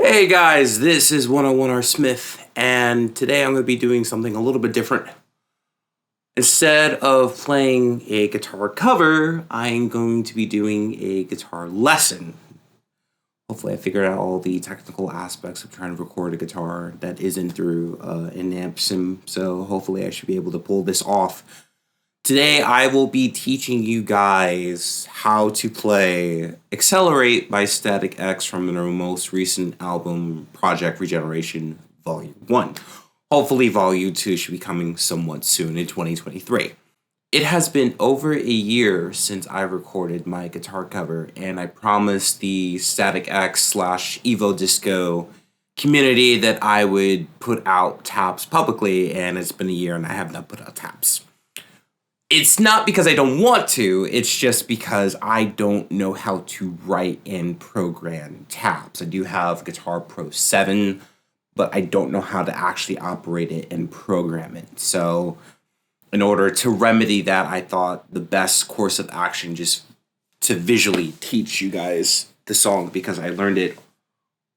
Hey guys, this is 101R Smith, and today I'm going to be doing something a little bit different. Instead of playing a guitar cover, I'm going to be doing a guitar lesson. Hopefully I figured out all the technical aspects of trying to record a guitar that isn't through an amp sim, so hopefully I should be able to pull this off. Today I will be teaching you guys how to play Accelerate by Static X from their most recent album, Project Regeneration Volume 1. Hopefully Volume 2 should be coming somewhat soon in 2023. It has been over a year since I recorded my guitar cover, and I promised the Static X / Evo Disco community that I would put out taps publicly, and it's been a year and I have not put out taps. It's not because I don't want to, it's just because I don't know how to write and program tabs. I do have Guitar Pro 7, but I don't know how to actually operate it and program it. So in order to remedy that, I thought the best course of action just to visually teach you guys the song, because I learned it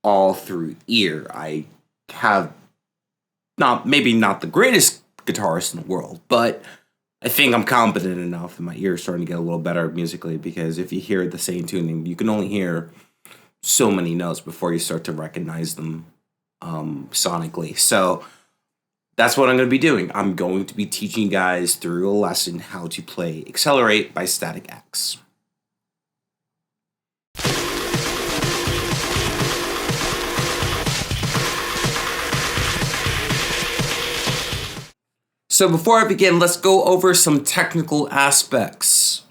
all through ear. I have maybe not the greatest guitarist in the world, but I think I'm competent enough, and my ear is starting to get a little better musically, because if you hear the same tuning, you can only hear so many notes before you start to recognize them sonically. So that's what I'm going to be doing. I'm going to be teaching you guys through a lesson how to play Accelerate by Static X. So before I begin, let's go over some technical aspects.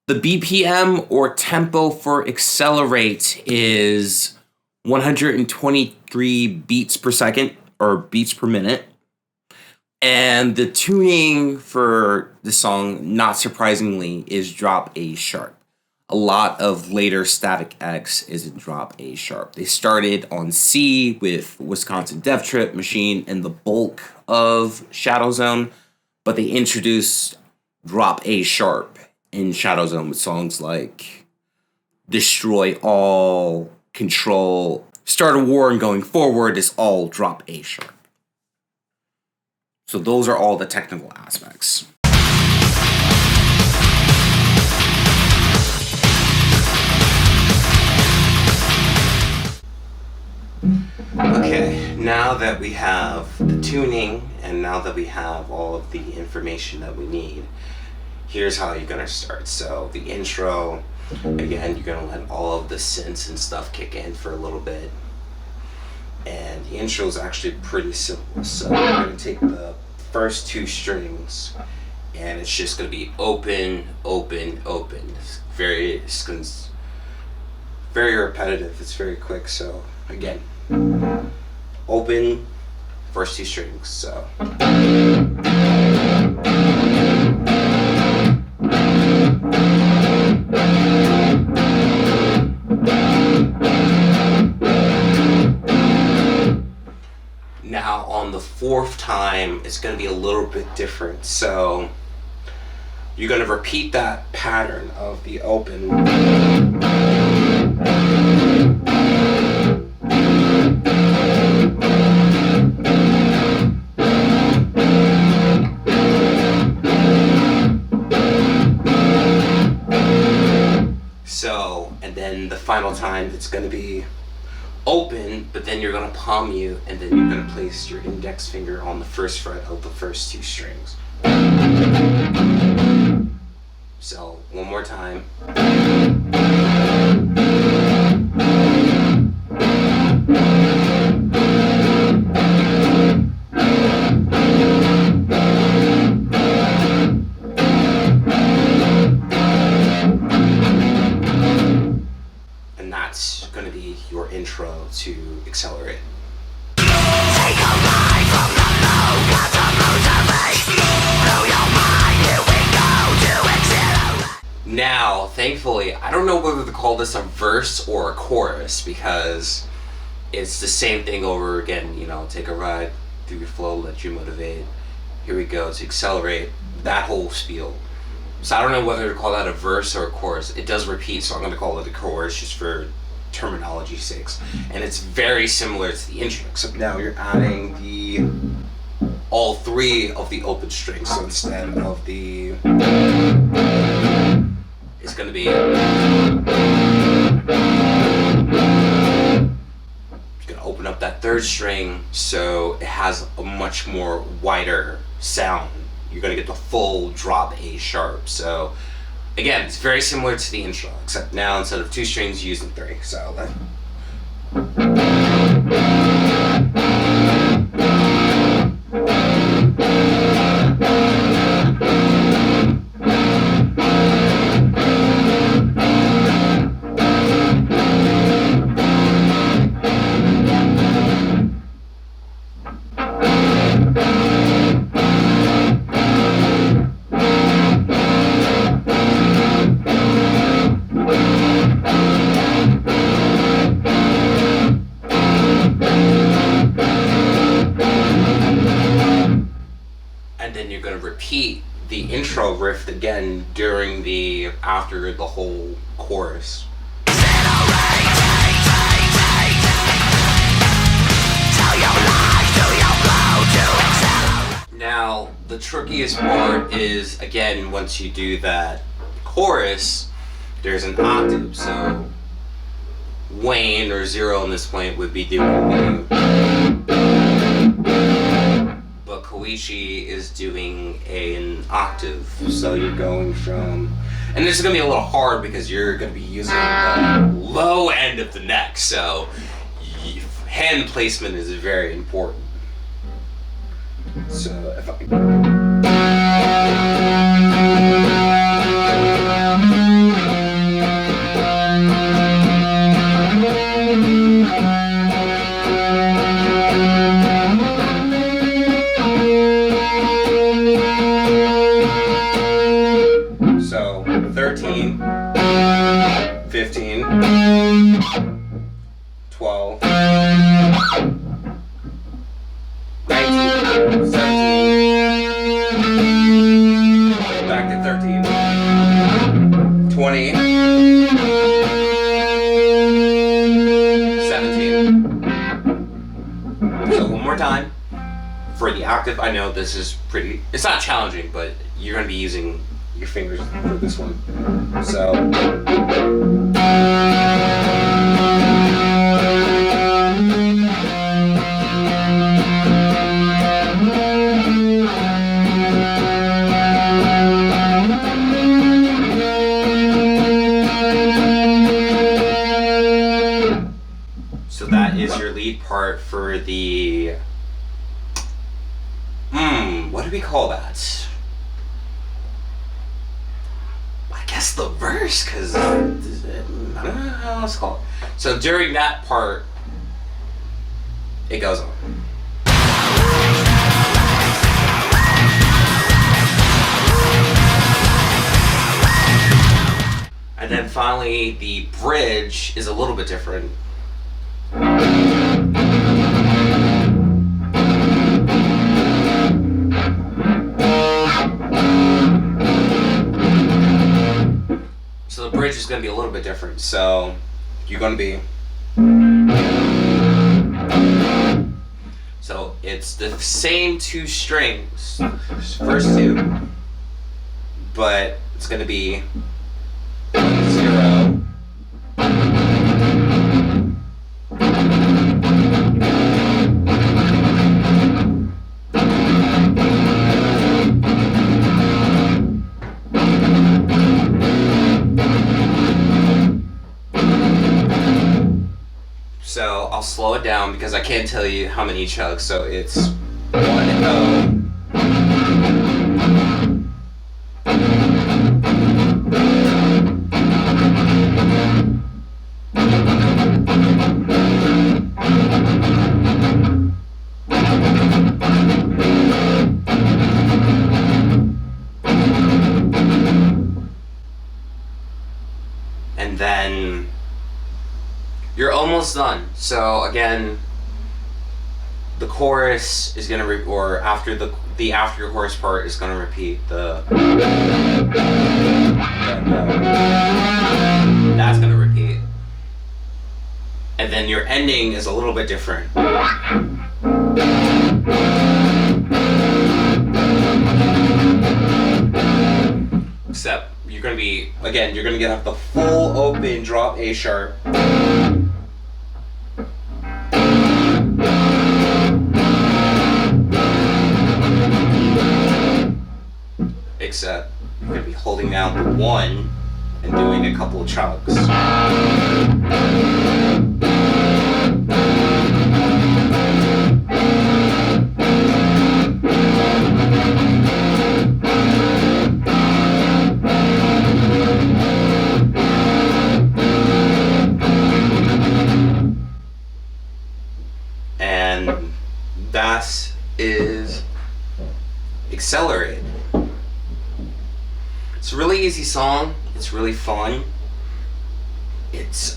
The BPM or tempo for Accelerate is 123 beats per second, or beats per minute. And the tuning for the song, not surprisingly, is drop A sharp. A lot of later Static X is in drop A sharp. They started on C with Wisconsin Death Trip, Machine, and the bulk of Shadow Zone, but they introduced drop A sharp in Shadow Zone with songs like Destroy All, Control, Start a War, and Going Forward is all drop A sharp. So those are all the technical aspects. Okay, now that we have the tuning and now that we have all of the information that we need, here's how you're gonna start. So the intro, again, you're gonna let all of the synths and stuff kick in for a little bit. And the intro is actually pretty simple. So we're gonna take the first two strings and it's just gonna be open, open, open. It's very repetitive, it's very quick. So again, open, first two strings, so. Now on the fourth time, it's gonna be a little bit different. So you're gonna repeat that pattern of the open. And then the final time it's going to be open, but then you're going to palm mute, and then you're going to place your index finger on the first fret of the first two strings. So one more time. That's going to be your intro to Accelerate. Take a ride from the low, got to motivate. Blow your mind, here we go to Accelerate. Now, thankfully, I don't know whether to call this a verse or a chorus, because it's the same thing over again. You know, take a ride through your flow, let you motivate. Here we go to Accelerate. That whole spiel. So I don't know whether to call that a verse or a chorus. It does repeat, so I'm going to call it a chorus just for terminology. G6, and it's very similar to the intro, except now you're adding all three of the open strings. So instead of it's going to be, open up that third string, so it has a much more wider sound. You're going to get the full drop A sharp. So again, it's very similar to the intro, except now instead of 2 strings, you're using 3. So that. Repeat the intro riff again after the whole chorus. Now the trickiest part is, again, once you do that chorus, there's an octave. So Wayne, or Zero on this point, would be doing but Koichi is doing an octave. So you're going from, and this is going to be a little hard because you're going to be using the low end of the neck, so hand placement is very important. So if I so 13, 15, 12, 19, 17, back to 13, 20, 17. So one more time for the octave. I know this is it's not challenging, but you're going to be using your fingers for this one. So that is your lead part for the what do we call that? I guess the verse, because I don't know how else to call it. So during that part, it goes on. And then finally, the bridge is a little bit different. So the bridge is going to be a little bit different. So you're going to be. So it's the same 2 strings, first 2, but it's going to be 0. So I'll slow it down because I can't tell you how many chugs. So it's 1 O. And then you're almost done. So again, the chorus is gonna or after the after chorus part is gonna repeat the. That's gonna repeat. And then your ending is a little bit different. Except you're gonna be, again, you're gonna get the full open drop A sharp. Except you're gonna be holding down the 1 and doing a couple of chunks. And that is Accelerate. It's a really easy song. It's really fun.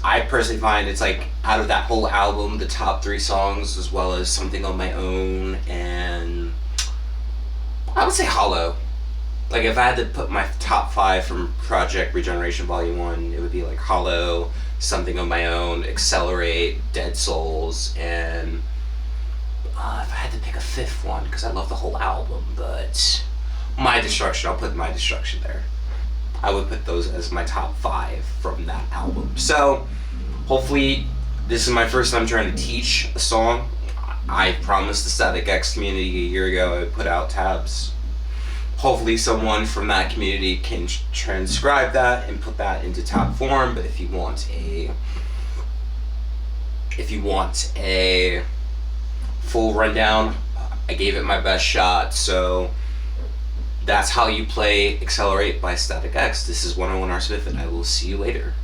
I personally find it's like, out of that whole album, the top 3 songs, as well as Something on My Own, and I would say Hollow. Like, if I had to put my top 5 from Project Regeneration Volume 1, it would be like Hollow, Something on My Own, Accelerate, Dead Souls, and if I had to pick a 5th one, because I love the whole album, but My Destruction, I'll put My Destruction there. I would put those as my top 5 from that album. So, hopefully, this is my first time trying to teach a song. I promised the Static X community a year ago I would put out tabs. Hopefully someone from that community can transcribe that and put that into tab form, but if you want a full rundown, I gave it my best shot. So that's how you play Accelerate by Static X. This is 101 R Smith, and I will see you later.